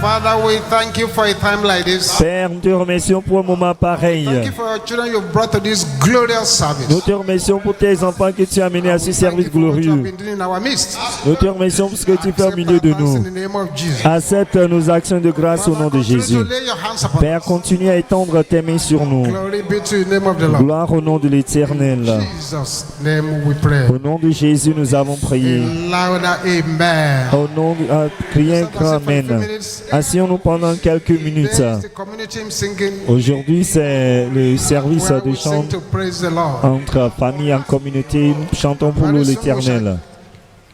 Father, we thank you for a time like this. Père, nous te remercions pour un moment pareil. Thank you for your children you've brought to this glorious service. Nous te remercions pour tes enfants que tu as amenés à ce service Thank you for what you have glorieux. been doing in our midst. Nous te remercions pour ce que tu fais au milieu de nous. In the name of Jesus. Accepte nos actions de grâce au nom de Continue Jésus. to lay your hands upon Père, us. continue à étendre tes mains sur nous. Glory be to the name of the Lord. Gloire au nom de l'Éternel. Jesus' name we pray. Au nom de Jésus, nous avons prié. Louder amen. Au nom de criez un grand Amen. Asseyons-nous pendant quelques minutes. Today is the community hymn singing. Aujourd'hui, c'est le service Where de we chant sing to praise the Lord. entre famille et communauté. Nous chantons pour l'Éternel.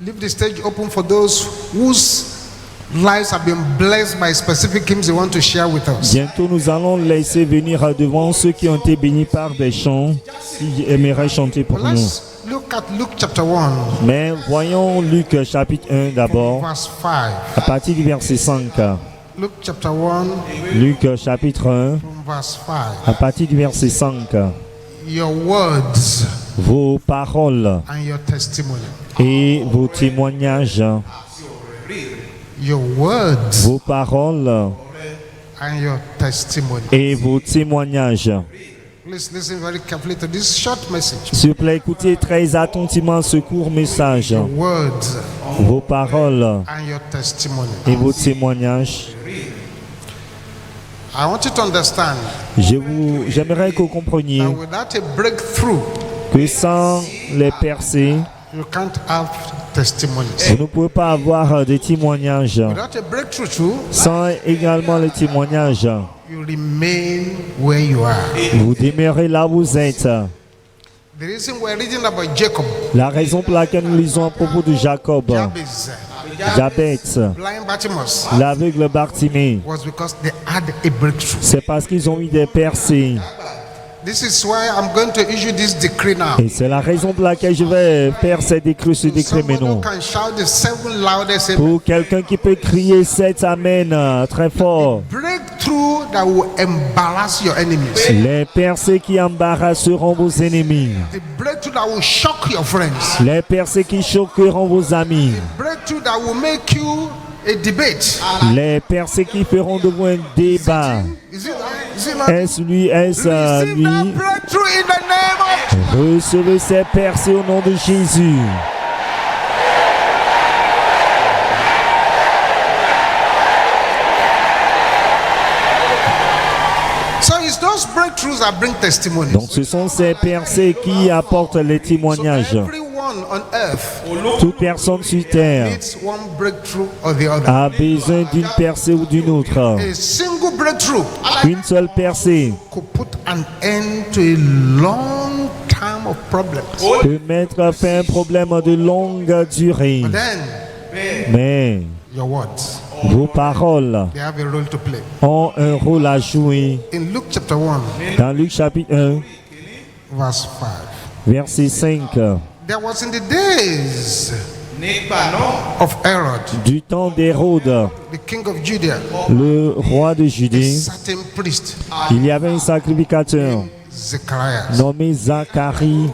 Leave the stage open for those whose lives have been blessed by specific hymns they want to share with us. Bientôt, nous allons laisser venir devant ceux qui ont été bénis par des chants qui aimeraient chanter pour But nous. let's look at Luke chapter 1, Mais voyons Luc chapitre 1 d'abord, verse 5. à partir du verset 5. Luke chapter 1, Luc chapitre 1, from verse 5. à partir du verset 5. Your words Vos paroles and your testimony. et vos témoignages, Your words vos paroles and your testimony. et vos témoignages. Please listen very carefully to this short message. S'il vous plaît, écoutez très attentivement ce court message. Words Vos paroles and your testimony. et vos témoignages. I want you to understand J'aimerais que vous compreniez that without a breakthrough, que sans les percées, you can't have testimonies. vous ne pouvez pas avoir de témoignages. Without a breakthrough, too, Sans également les témoignages, you remain where you are. vous demeurez là où vous êtes. The reason we're reading about Jacob, La raison pour laquelle nous lisons à propos de Jacob, Jabez, blind Bartimaeus, l'aveugle Bartimée, was because they had a breakthrough. c'est parce qu'ils ont eu des percées. This is why I'm going to issue this decree now. Et c'est la raison pour laquelle je vais faire ce décret Someone who maintenant. can shout the seven loudest amen. Pour quelqu'un qui peut crier cet Amen très fort. Breakthrough that will embarrass your enemies. Les percées qui embarrasseront vos ennemis. The breakthrough that will shock your friends. Les percées qui choqueront vos amis. Breakthrough that will make you a debate. Les percées qui feront de vous un débat. Is it not? Est-ce lui, est-ce Receive lui? that breakthrough in the name of Recevez ces percées au nom de Jésus. So it's those breakthroughs that bring testimonies. Donc ce sont ces percées qui apportent les témoignages. Everyone on earth Toute personne sur terre needs one breakthrough or the other. a besoin d'une percée ou d'une autre. A single breakthrough Une seule percée could put an end to a long time of problems. peut mettre fin à un problème de longue durée. Then Mais your words, vos paroles they have a role to play. ont un rôle à jouer. In Luke chapter 1, Dans Luc chapitre 1, verse 5. verset 5, There was in the days of Herod, du temps d'Hérode, the king of Judea, le roi de a Judée, certain priest, il y avait un sacrificateur Zechariah, nommé Zacharie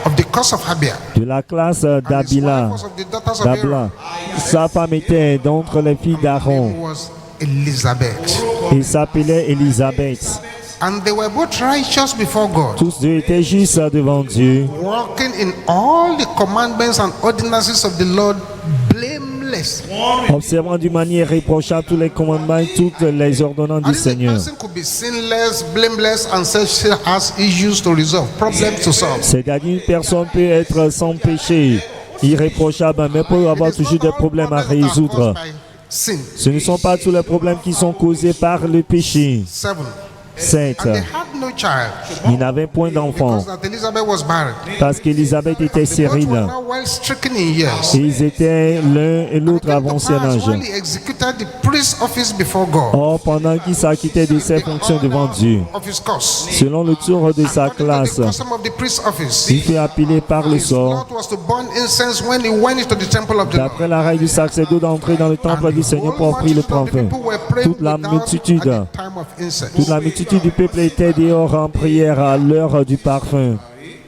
of the course of Abia. de la classe And his wife d'Abila. was of the daughters of Aaron. d'Abla. Sa femme était d'entre les filles Her d'Aaron name was Elizabeth. et s'appelait Élisabeth. And they were both righteous before God, Tous deux étaient justes devant Dieu, walking in all the commandments and ordinances of the Lord blameless. observant d'une manière irréprochable tous les commandements et toutes les ordonnances And du if a Seigneur. person could be sinless, blameless, and still has issues to resolve, problems to solve. C'est-à-dire une personne peut être sans péché, irréprochable, mais peut avoir It is toujours not des all problèmes à problems that are résoudre. caused by sin. Ce ne sont pas tous les problèmes qui sont causés par le péché. 7. 7. And they had no child Il n'avait point d'enfant because that Elizabeth was barren. parce qu'Élisabeth était They both stérile. were now well stricken in years. Et ils étaient l'un et l'autre avancés en âge. While he executed the priest's office before God, Or, pendant qu'il s'acquittait de ses fonctions devant Dieu, of his course, selon le tour de sa according to classe, the custom of the priest's office, il fut appelé par le his sort, lot was to burn incense when he went into the temple of the Lord. d'après la règle du sacerdoce, d'entrer dans le temple du Seigneur pour offrir le parfum. Toute la multitude, toute la multitude du peuple était dehors en prière à l'heure du parfum.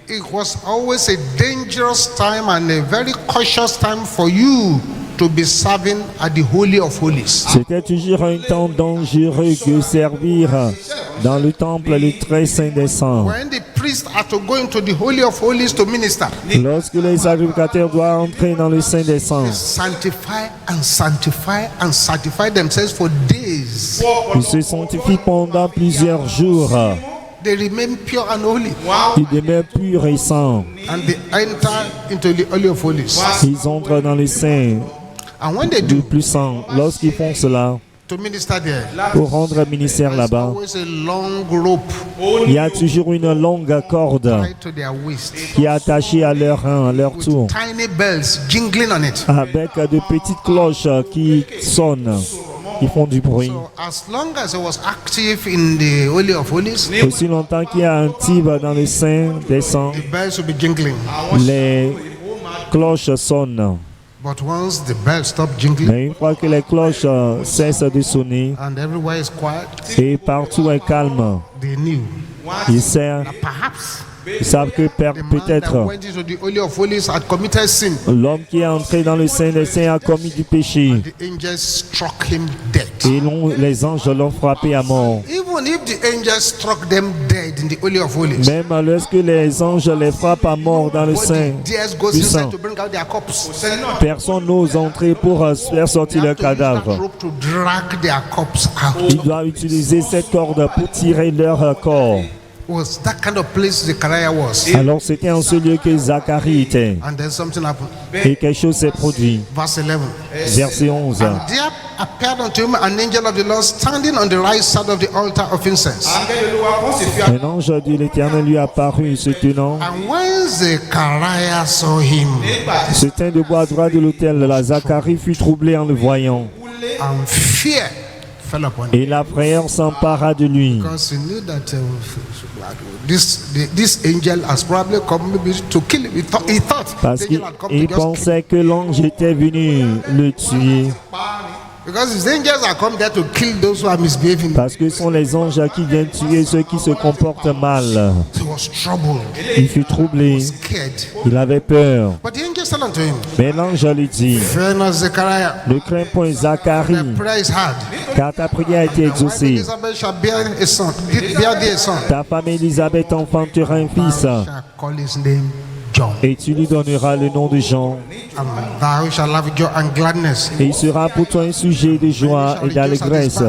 It was always a dangerous time and a very cautious time for you to be serving at the Holy of Holies. C'était toujours un temps dangereux que servir dans le temple, le très saint des saints. When the priests are to go into the Holy of Holies to minister, Lorsque les sacrificateurs doivent entrer dans le saint des saints, sanctify and sanctify and sanctify themselves for days. ils se sanctifient pendant plusieurs jours. They remain pure and holy, Ils demeurent purs et saints. and they enter into the Holy of Holies. Ils entrent dans le saint And when they du do, plus saint. Lorsqu'ils font cela, to minister there, pour rendre ministère there's là-bas, always a long rope il y a toujours une longue corde tied to their waist, qui est attachée à leur rein, à leur tour, tiny bells jingling on it. avec de petites cloches qui sonnent, qui font du bruit. So as long as it was active in the Holy of Holies, Aussi longtemps qu'il y a un type dans le sein des saints, the bells will be jingling. les cloches sonnent. But once the bells stop jingling Mais une fois que les cloches cessent de sonner and everywhere is quiet, et partout est calme, they knew ils savent perhaps que the man that peut-être went into the Holy of Holies had committed sin. l'homme qui est entré dans le sein des saints a commis du péché. The angels struck him dead. Et les anges l'ont frappé à mort. Even if the angels struck them dead in the Holy of Holies, Même lorsque les anges les frappent à mort dans le sein nobody dares goes du sang, inside to bring out their corpse. personne n'ose entrer pour faire sortir le They have to use that cadavre. rope to drag their corpse out. Ils doivent utiliser cette corde pour tirer leur corps. It was that kind of place Zechariah was. Alors c'était en ce lieu que Zacharie était. And then something happened. Et quelque chose s'est produit. Verse 11. Verset 11. And there appeared unto him an angel of the Lord standing on the right side of the altar of incense. Un ange de l'Éternel lui apparut se tenant. And when Zechariah saw him, Se tint debout à droite de l'autel. La Zacharie fut troublé en le voyant. and fear fell upon him. Et la frayeur s'empara de lui. Because he knew that this angel has probably come maybe to kill him. He thought Parce the qu'il angel had come to il just kill him. pensait que l'ange était venu le tuer. Because his angels are come there to kill those who are misbehaving. Parce que ce sont les anges qui viennent tuer ceux qui se comportent mal. He was troubled, Il fut troublé. scared. Il avait peur. But the angel said unto him, Mais l'ange lui dit, fear not, Zechariah, ne crains point Zacharie, thy prayer is heard. car ta prière a été Thy wife exaucée. Elizabeth shall bear a son, bear thee a son. Ta femme Élisabeth enfantera un fils, Thou shalt call his name John. et tu lui donneras le nom de Jean. And thou shalt have joy and gladness. Et il sera pour toi un sujet de joie et d'allégresse.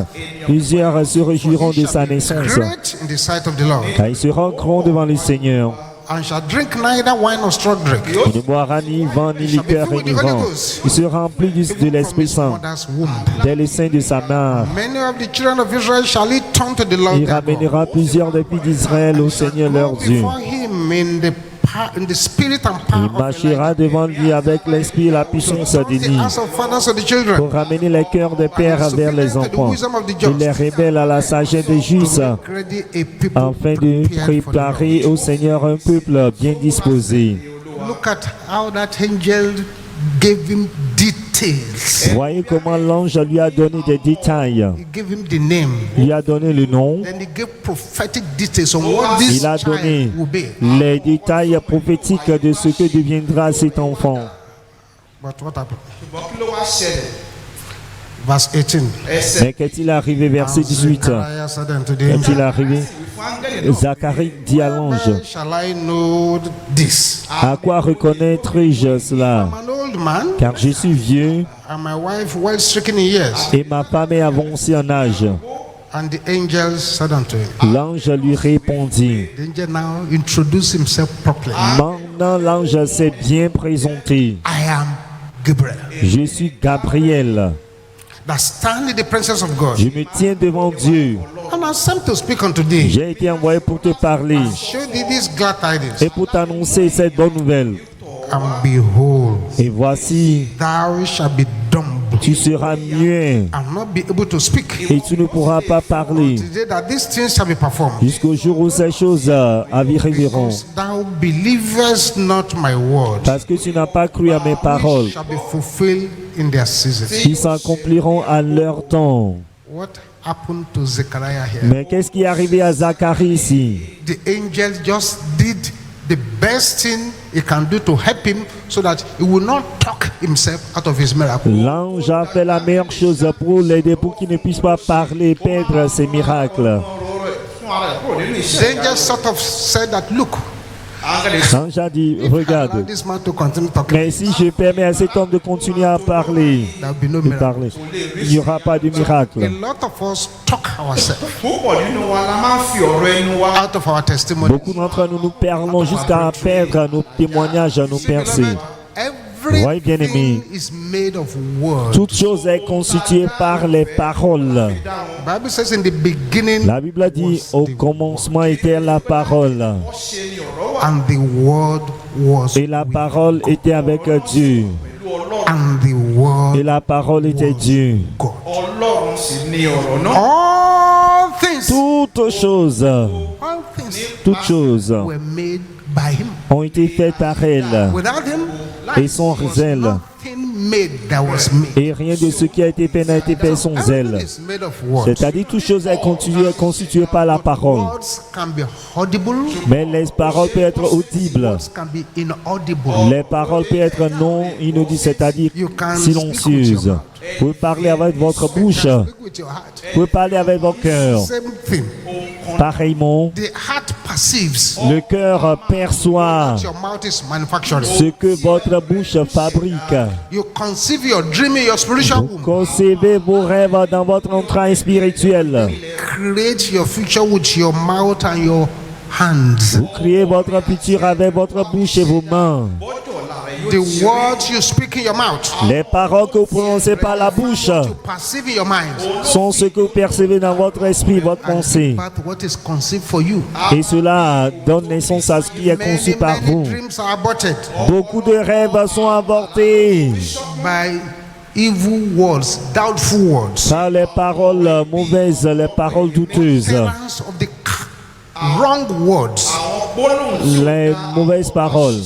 Plusieurs se réjouiront de sa naissance, Great in the sight of the Lord. car il sera grand devant le Seigneur. And shall drink neither wine nor strong drink. Il ne boira ni vin, ni liqueur, ni vin. Il sera rempli de l'Esprit Saint Mother's womb. dès le sein de sa mère. Many of the children of Israel shall he turn to the Lord Il their God. ramènera plusieurs des filles d'Israël au Seigneur leur Dieu. Before him in the spirit and Il power of marchera devant lui avec l'esprit et la puissance the d'Élie, hearts of fathers of the children. pour ramener les cœurs des pères vers les enfants et les rebelles à la sagesse des justes, Ready a people afin de prepared for the Lord. préparer au Seigneur un peuple bien disposé. Look at how that angel gave him details. Voyez comment l'ange lui a donné des détails. He gave him the name. Il lui a donné le nom. Then he gave prophetic details on what this Il a donné child will be. les détails prophétiques de ce que deviendra cet enfant. But what happened? Verse 18. Mais qu'est-il arrivé, verset 18? Zechariah said unto the Qu'est-il angel, arrivé? Zacharie dit à l'ange, "Where shall I know this? à quoi reconnaîtrai-je cela? I'm an old man, Car je suis vieux and my wife well stricken in years." et ma femme est avancée en âge. And the angel said unto him, L'ange lui répondit. the angel now introduced himself properly. Maintenant, l'ange s'est bien présenté. I am Gabriel, Je suis Gabriel. that stand in the presence of God, Je me tiens devant Dieu. and I'm sent to speak unto thee, J'ai été envoyé pour te parler show thee these glad tidings. et pour t'annoncer cette bonne nouvelle. And behold, Et voici, thou shalt be dumb, tu seras muet and not be able to speak, et tu ne pourras pas parler today that these things shall be performed. jusqu'au jour où ces choses arriveront. Because thou believest not my word, Parce que tu n'as pas cru à mes paroles, shall be fulfilled in their season. qui s'accompliront à leur temps. What happened to Zechariah here? Mais qu'est-ce qui est arrivé à Zacharie ici? The angel just did the best thing he can do to help him so that he will not talk himself out of his miracle. L'ange a fait la meilleure chose pour l'aider, pour qu'il ne puisse pas parler, perdre ses miracles. The angel sort of said that, look, L'ange a dit, regarde, allow this man to continue talking, mais si je permets à cet homme de continuer à parler, there will be no miracle. il n'y aura pas de A miracle. lot of us talk ourselves out of our testimony. Beaucoup d'entre nous nous perdons jusqu'à perdre nos témoignages, nos percées. Oui, bien-aimé. Everything is made of words. Toute chose est constituée par les paroles. The Bible says in the beginning, La Bible a dit, au commencement était la parole. and the word was Et la with parole était avec Dieu. and the word Et la parole était Dieu. God. All things, Toutes choses were made by him. ont été faites par elle. Without him, Et sans there was zèle. nothing made that was made. Et rien de ce qui a été fait n'a été fait sans Everything zèle. is made of words. C'est-à-dire, toute chose est constituée par la parole. Words can be audible. Mais les paroles peuvent être audibles. Words can be inaudible. Les paroles peuvent être non inaudibles, c'est-à-dire You can silencieuses. speak with your Vous pouvez parler avec votre bouche. Speak with your heart. Vous pouvez parler avec votre cœur. Same thing. Pareillement, The heart perceives le cœur perçoit what your mouth is manufacturing. ce que votre bouche fabrique. You conceive your dream in your spiritual womb. Concevez vos rêves dans votre entraille spirituelle. Create your future with your mouth and your hands. Vous créez votre futur avec votre bouche et vos mains. The words you speak in your mouth, Les paroles que vous prononcez par la bouche you perceive in your mind. sont ce que vous percevez dans votre esprit, votre pensée. But what is conceived for you? Et cela donne naissance à ce qui est conçu Many, par many vous. dreams are aborted Beaucoup de rêves sont avortés by evil words, doubtful words. par les paroles mauvaises, les paroles douteuses, Parents of the wrong words. les mauvaises paroles.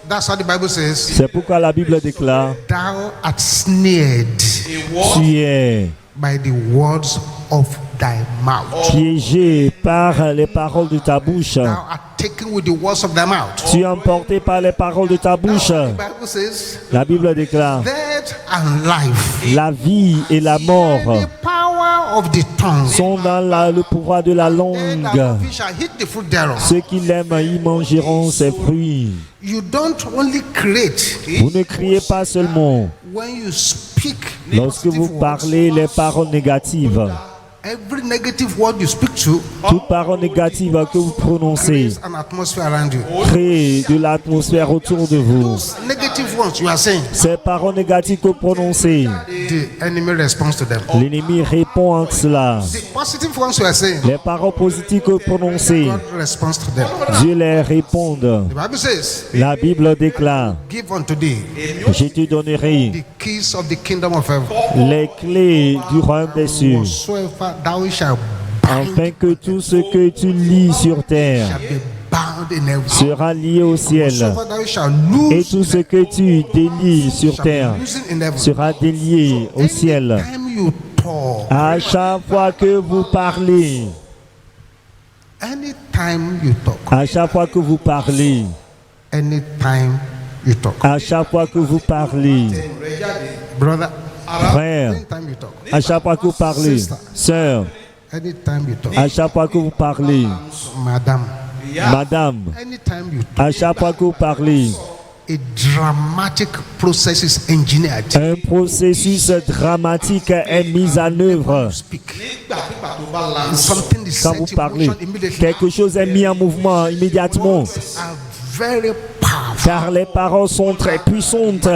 That's what the Bible says. C'est pourquoi la Bible déclare, Thou art snared tu es by the words of thy mouth. piégé par les paroles de ta bouche. Thou art taken with the words of thy mouth. Tu es emporté par les paroles de ta bouche. The Bible says, La Bible déclare, death and life, la vie et la mort the power of the tongue. sont dans le pouvoir de la Death langue. and life shall hit the fruit thereof. Ceux qui l'aiment y mangeront ses fruits. You don't only create Vous ne criez pas seulement when you speak lorsque vous positive words. parlez les paroles négatives. Every negative word you speak to Toute parole négative que vous prononcez creates an atmosphere around you. crée de l'atmosphère autour de vous. Those negative ones you are saying, Ces paroles négatives que vous prononcez, the enemy responds to them. l'ennemi répond à cela. The positive ones you are saying, Les paroles positives que vous prononcez, God responds to them. Dieu les répond. The Bible says, La Bible déclare, give unto thee je te donnerai the keys of the kingdom of heaven. les clés du royaume des cieux, Whatsoever thou shalt afin que tout ce que tu lis sur terre shall be bound in heaven. sera lié au ciel, Whatsoever thou shalt et loose tout ce que tu délies sur shall be terre loosened in heaven. sera délié au ciel. Anytime you talk, À chaque fois que vous parlez, anytime you talk, à chaque fois que vous parlez, anytime you talk, à chaque fois que vous parlez, brother, frère, anytime you talk, à chaque fois que vous parlez, sœur, anytime you talk, à chaque fois que vous parlez, madam, madame, anytime you talk, à chaque fois que vous parlez, a dramatic process is engineered. un processus dramatique est mis en œuvre. Speak. Something is Quand vous set in parlez, motion immediately. quelque chose est mis en mouvement immédiatement, Are very powerful. car les paroles sont très puissantes,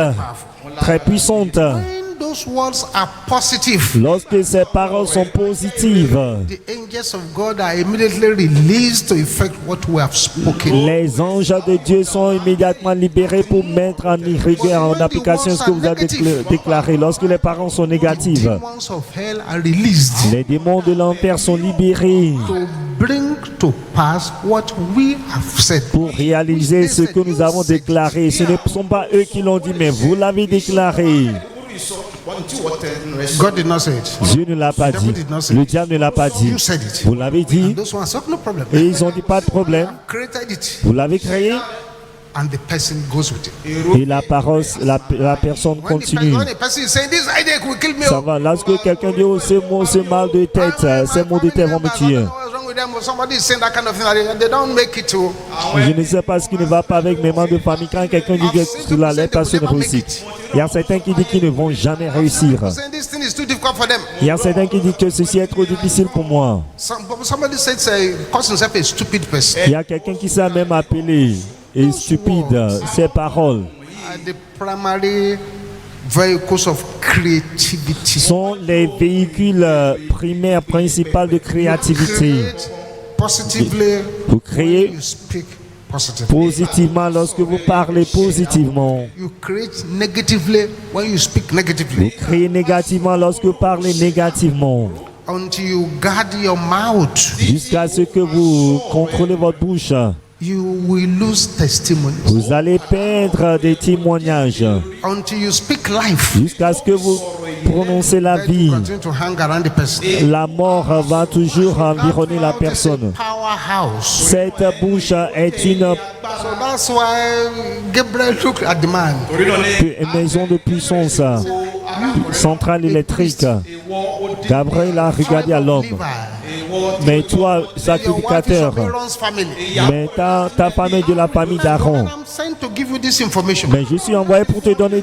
très puissantes. When those words are positive, Lorsque ces paroles sont positives, the angels of God are immediately released to effect what we have spoken. les anges de Dieu sont immédiatement libérés pour mettre en rigueur, en application ce que vous avez déclaré. Lorsque les paroles sont négatives, Demons of hell are released les démons de l'enfer sont libérés to bring to pass what we have said. pour réaliser ce que nous avons déclaré. Ce ne sont pas eux qui l'ont dit, mais vous l'avez déclaré. God did not say it. Dieu ne l'a pas dit. Le diable ne l'a pas dit. You said it. Vous l'avez dit. Those ones have no problem. Et ils ont dit pas de problème. Created it. Vous l'avez créé. And the person goes with it. Et la parole, la personne continue. When the person is saying this idea will kill me. Ça va. Lorsque quelqu'un dit oh, ce mal de tête, ces maux de tête vont me tuer. Somebody is saying that kind of thing. They don't make it to. Je ne sais pas ce qui ne va pas avec mes membres de famille. Quand quelqu'un dit que cela, les personnes réussissent. Il y a certains qui disent qu'ils ne vont jamais réussir. This thing is too difficult for them. Il y a certains qui disent que ceci est trop difficile pour moi. Somebody said calls himself a stupid person. Il y a quelqu'un qui s'est même appelé et stupide ces paroles. The primary vehicles of creativity. Sont les véhicules primaires principaux de créativité. Positively. Vous créez You speak positively. positivement lorsque vous parlez positivement. You create negatively when you speak negatively. Vous créez négativement lorsque vous parlez négativement. Until you guard your mouth, Jusqu'à ce que vous contrôlez votre bouche. you will lose testimonies. Vous allez perdre des témoignages. Until you speak life, Jusqu'à ce que vous prononcez la then you vie. continue to hang around the person. La mort va toujours environner la personne. Powerhouse. Cette bouche est une So that's why Gabriel looked at the man. maison de puissance, centrale électrique. Gabriel a regardé à l'homme. Mais toi, sacrificateur, Aaron's family. mais ta femme est de la famille d'Aaron. I'm sent to give you this information. Mais je suis envoyé pour te donner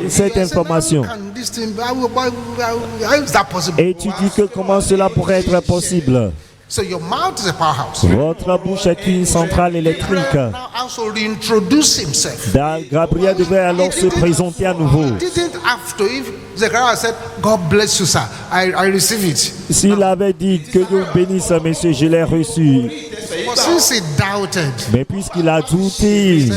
cette information. Can this thing, how is that possible? Et tu dis que comment cela pourrait être possible? So your mouth is a powerhouse. Votre bouche est une centrale électrique. Now also reintroduce himself. Gabriel devait alors se présenter à nouveau. He didn't have to. If Zechariah said, God bless you, sir, I receive it. S'il avait dit que Dieu bénisse, monsieur, je l'ai reçu. But since he doubted, Mais puisqu'il a douté, I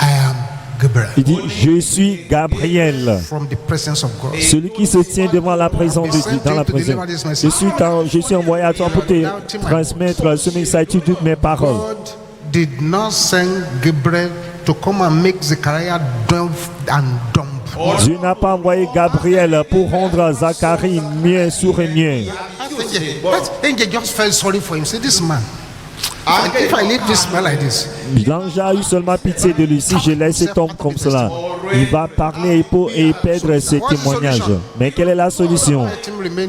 am Gabriel il dit je suis Gabriel, from the presence of God. celui qui se tient devant la présence de Dieu, dans la présence. Je suis envoyé à toi pour te transmettre ce message. Tu doutes mes paroles. God did not send Gabriel to come and make Zechariah deaf and dumb. Dieu n'a pas envoyé Gabriel pour rendre Zacharie muet, sourd et muet. Angel just felt sorry for him. Say, this man, if I leave this man like this, L'ange a eu seulement pitié de lui. Si je laisse cet homme comme cela, il va parler et perdre ses témoignages. Mais quelle est la solution? let him remain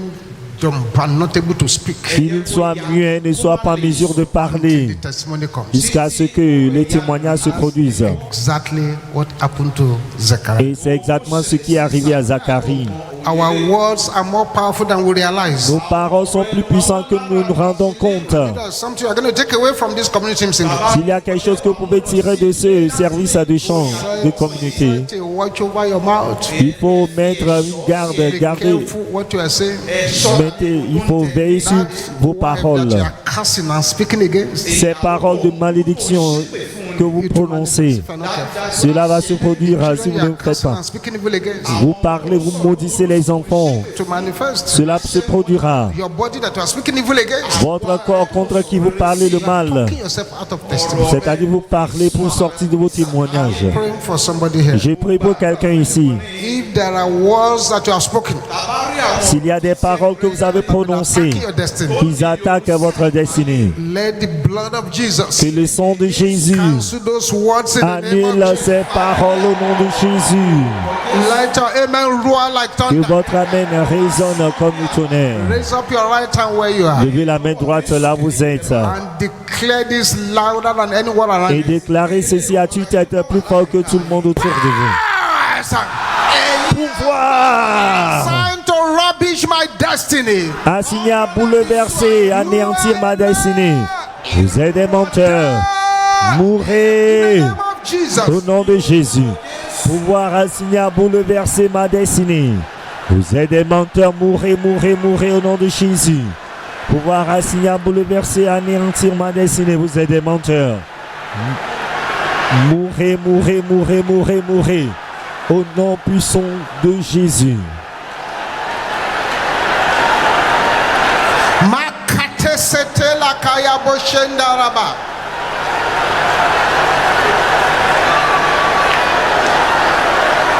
dumb and not able to speak. Qu'il soit muet, ne soit pas en mesure de parler The testimony comes. jusqu'à ce que les témoignages se produisent. Exactly what happened to Zechariah. Et c'est exactement ce qui est arrivé à Zacharie. Our words are more powerful than we realize. Nos paroles sont plus puissantes que nous nous rendons compte. There's something you're going to take away from this community singing. S'il y a quelque chose que vous pouvez tirer de ce service de chant de communauté, Watch over your mouth. il faut mettre une garde, Be garder, careful what you are saying. il faut veiller sur vos paroles. That you are cursing and speaking against. Ces paroles de malédiction que vous prononcez, cela va se produire si vous ne le faites pas. And speaking evil against. Vous parlez, vous maudissez les enfants, To manifest. cela se produira. Your body that you are speaking evil against. Votre corps contre qui vous parlez le mal, Talking yourself out of testimony. c'est-à-dire vous parlez pour sortir de vos témoignages. Praying for somebody here. J'ai prié pour quelqu'un ici. If there are words that you have spoken, S'il y a des paroles que vous avez prononcées, your destiny. qui attaquent votre destinée, Let the blood of Jesus que le sang de Jésus cancel those words in the name annule of ces paroles au nom de Jésus. Let your amen roar like Que thunder. votre amen résonne comme le tonnerre. Raise up your right hand where you are Levez la main droite là où vous êtes and declare this louder than anyone around et you. déclarez ceci à tue-tête plus fort que tout le monde autour de vous. Yes, a Pouvoir sign to rubbish my destiny. assigné à bouleverser, anéantir ma destinée. Vous êtes des menteurs. Mourrez Name of Jesus. au nom de Jésus. Pouvoir assigné à bouleverser ma destinée. Vous êtes des menteurs. Mourrez, mourrez, mourrez au nom de Jésus. Pouvoir assigné à bouleverser, anéantir ma destinée. Vous êtes des menteurs. Mourrez, mourrez, mourrez, mourrez, mourrez. Au nom puissant de Jésus. Makate sete la kaya boshenda raba.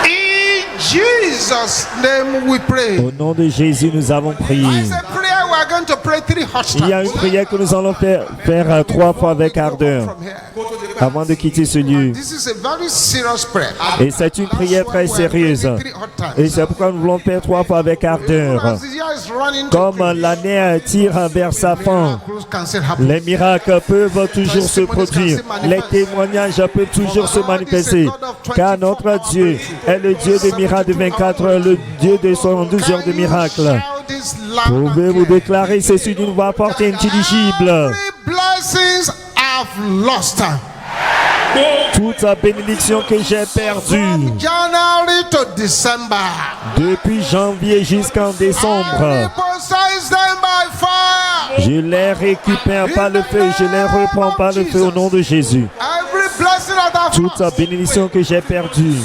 In Jesus' name we pray. Au nom de Jésus, nous avons prié. It's a prayer we are going to pray 3 hot Il y a une times. prière que nous allons faire 3 fois avec ardeur From here. avant de quitter ce lieu. This is a very serious prayer. Et c'est une prière très sérieuse. 3 hot Et times. c'est pourquoi nous voulons faire 3 fois avec ardeur. As the year is running to Comme l'année tire vers sa fin, miracles can still happen. les miracles peuvent toujours se produire. Les témoignages peuvent toujours se manifester. Car notre Dieu est le Dieu des miracles de 24 heures, le Dieu de 72 heures de miracles. Shout this loud Pouvez-vous and clear. déclarer ceci d'une voix forte et intelligible? Every blessings I've lost. Toute la bénédiction que j'ai perdue January to December. depuis janvier jusqu'en I décembre, repossess them by fire. je les récupère par le feu, je les reprends par le feu au nom de Jésus. Every blessing that I've Toute la lost. bénédiction que j'ai perdue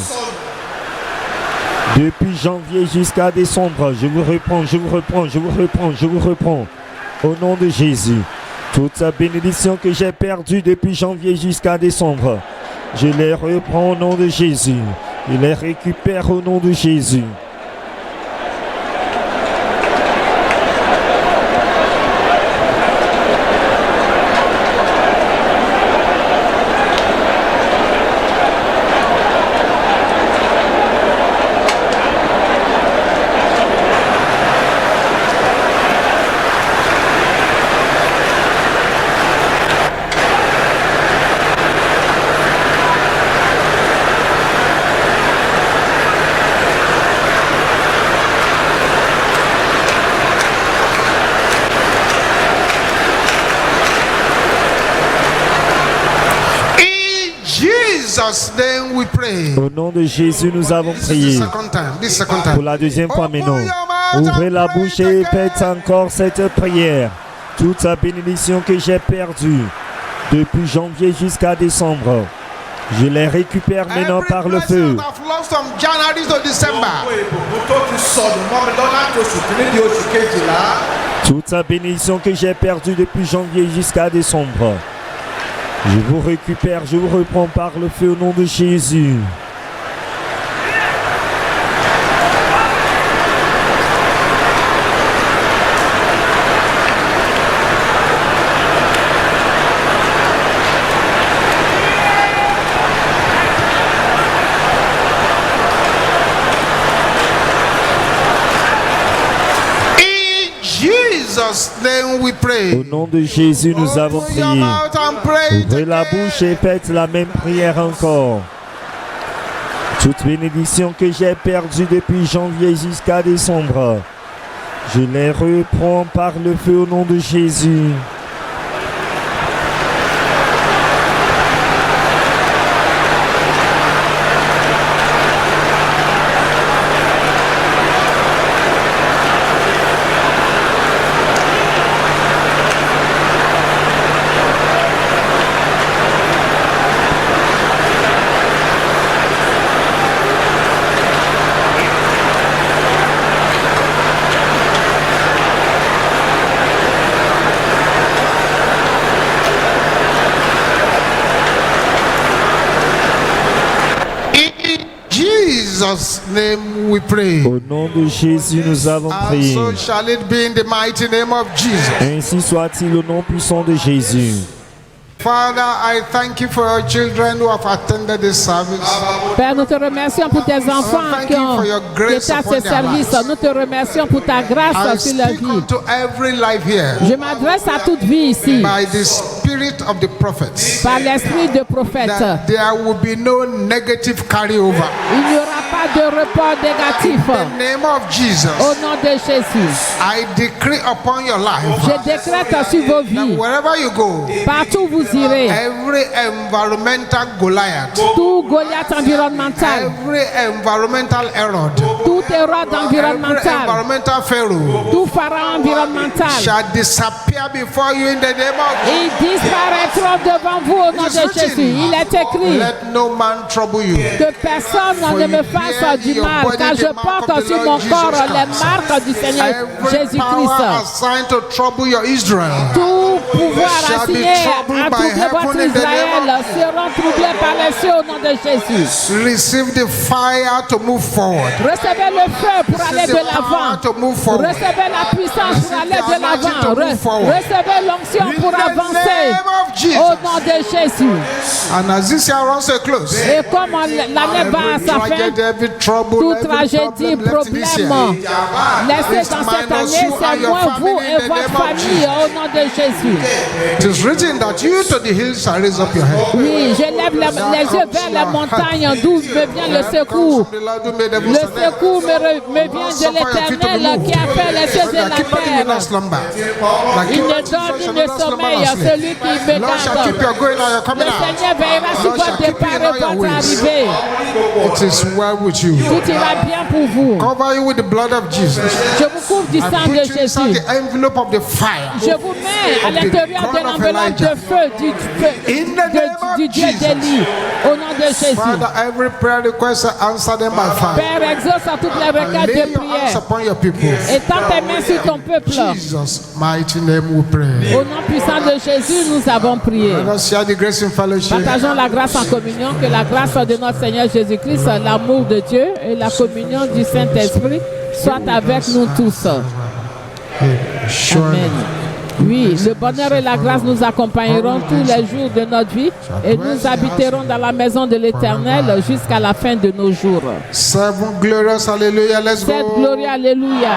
depuis janvier jusqu'à décembre, je vous reprends, je vous reprends, je vous reprends, je vous reprends au nom de Jésus. Toute la bénédiction que j'ai perdue depuis janvier jusqu'à décembre, je les reprends au nom de Jésus. Je les récupère au nom de Jésus. In Jesus' name we pray. Au nom de Jésus, nous avons This is prié. the second time. This is the second Pour time. la deuxième fois Open maintenant, your mouth ouvrez and la pray bouche et again. faites encore cette prière. Toute la bénédiction que j'ai perdue depuis janvier jusqu'à décembre, je les récupère maintenant Every par le blessing feu. that I've lost from January to December. ìbùkún tó ti sọnù mọ́ mi lọ́la tó oṣù kìíní di oṣù kejìlá. Toute la bénédiction que j'ai perdue depuis janvier jusqu'à décembre, je vous récupère, je vous reprends par le feu au nom de Jésus. In Jesus' name we pray. Au nom de Jésus, nous avons Open your prié. mouth and pray. Ouvrez la bouche et faites la même prière encore. Toute bénédiction que j'ai perdue depuis janvier jusqu'à décembre, je les reprends par le feu au nom de Jésus. In Jesus' name we pray. Au nom de Jésus, nous avons And prié. so shall it be in the mighty name of Jesus. Ainsi soit-il au nom puissant de Jésus. Father, I thank you for your children who have attended this service. Père, nous te remercions pour tes enfants qui ont été à ce service. Nous te remercions pour ta I grâce sur leur speak vie. unto every life here Je m'adresse à toute vie ici by the spirit of the prophets par l'esprit de prophète. that there will be no negative carryover. Il n'y aura pas de report négatif. In the name of Jesus, Au nom de Jésus, I decree upon your life je décrète sur vos that vies, wherever you go, partout où vous irez, every environmental Goliath, tout Goliath environnemental, every environmental Herod, tout Hérode every environnemental, environmental Pharaoh tout Pharaon environnemental, shall disappear before you in the name of ils disparaîtront devant vous au nom It is de written, Jésus. Il est écrit let no man trouble you. que personne ne me fasse du mal, car je porte sur mon corps les marques du Seigneur Every power Jésus-Christ. assigned to trouble your Israel Tout pouvoir shall be assigné troubled à by troubler heaven votre in the name Israël seront troublés par les cieux au nom de Jésus. Receive the fire to move forward. Recevez le feu pour aller Receive de the power l'avant. to move forward. Recevez la puissance pour aller de anointing to l'avant. move forward. Recevez l'onction In pour the avancer name of Jesus. au nom de Jésus. And as this year runs so close, Et comme l'année va à sa fin, tragedy, every trouble, toute every tragédie, problem left this year, problème laissé dans cette année, c'est moi, vous et votre famille au nom de Jésus. it is written that you to the hills shall raise up your head. Oui, je lève les yeux vers la montagne d'où me vient le secours. Le secours me vient de l'Éternel qui a fait les cieux et la terre. Il ne dort ni ne sommeille celui qui me garde. Le Seigneur veillera sur votre départ et votre arrivée. It is well with you. Tout ira bien pour vous. Cover you with the blood of Jesus. Je vous couvre du And sang put de you inside Jésus. the envelope of the fire. Je vous mets à l'intérieur de l'enveloppe de feu du Dieu d'Élie. Au nom de Jésus. Father, every prayer request answer them by fire. Père, exauce à toutes les requêtes Lay de your hands prière. upon your people. Étends tes mains sur ton peuple. Jesus' mighty name we pray. Au nom puissant de Jésus, nous avons prié. Let us share the grace in fellowship. Partageons la grâce en communion, que la grâce de notre Seigneur Jésus-Christ, l'amour de Dieu et la communion du Saint-Esprit soient avec nous tous. Amen. Oui, le bonheur et la grâce nous accompagneront tous les jours de notre vie et nous habiterons dans la maison de l'Éternel jusqu'à la fin de nos jours. Seven glorious hallelujah. Let's Cette go. gloire, alléluia.